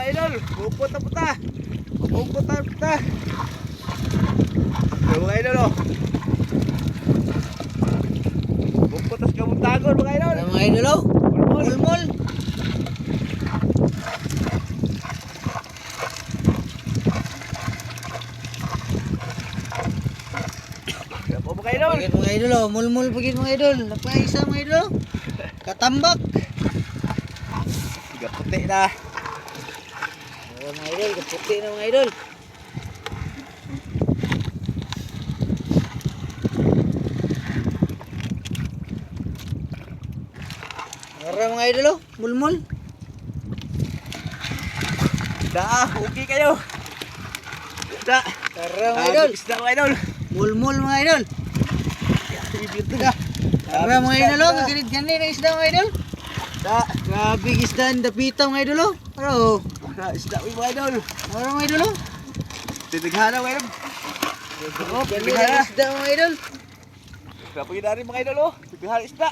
mga idol. Bukot na puta. Bukot na puta. Ito mga idol oh. Bukot na sa kabuntagon mga idol. Ito mga idol oh. Mulmul. Ito mga idol. Pagit mga idol oh. Mulmul pagit mga idol. Napaisa mga idol oh. Katambak. Tiga puti na. Oh, mga idol, kaputi na mga idol. Tara mga idol oh, mulmul. Okay kayo. Da. Tara mga idol. Isda mga idol. Mulmul mga idol. Ibigto ka. Tara mga idol oh, kaganit-ganit ang isda mga idol. Da. Grabe isda ang dapita mga idol oh. Pero, Isda mga idol. tara mga idol oh. Titighana mga idol. Ganit ang isda mga idol. Kapag mga idol oh. Titighana isda.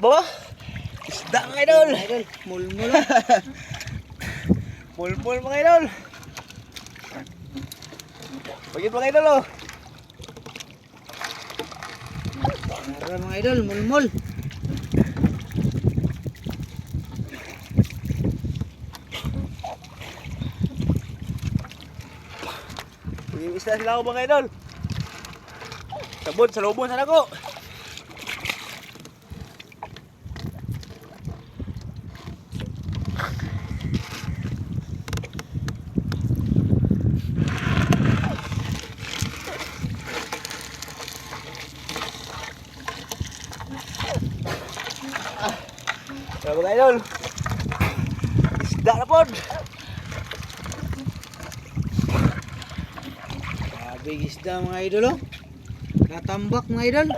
Bawa, isda mga idol. Idol, mulmul oh. Mulmul mga idol. Pagit mga idol oh. Tara mga idol, mulmul. Pagit isda sila ako mga idol. Sabon, salubon sana ko. Kaya mga idol, isda na po. Grabe isda mga idol oh. Katambak mga idol.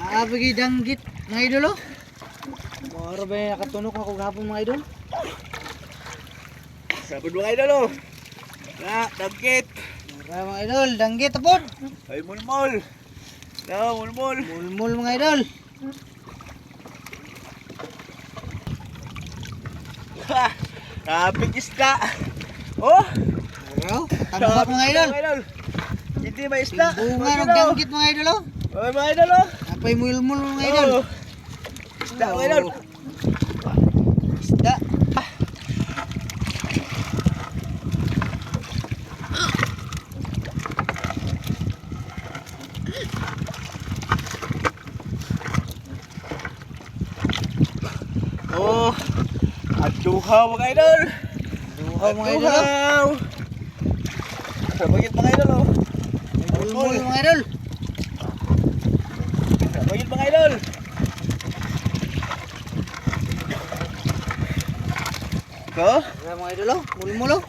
Aabig danggit mga idol oh. Moro ba yung nakatunok ako gapon mga idol? Sabon mga idol oh. Na, dagkit. Tara mga idol, danggit apod. Ay mulmul. Na, mulmul. Mulmul mga idol. Kapig isda. Oh, Tara, tambak mga idol. Hindi may isda. Bunga ng danggit mga idol oh. Ay mga idol oh. Apay mulmul mga idol. Oh. Isda mga idol. Isda. Oh, aduhaw mga idol. Duhaw mga idol oh. Aduhaw. Sabagit mga idol oh. Mulmul mga idol. Sabagit mga idol. Ito. Tara mga idol oh, mulmul oh.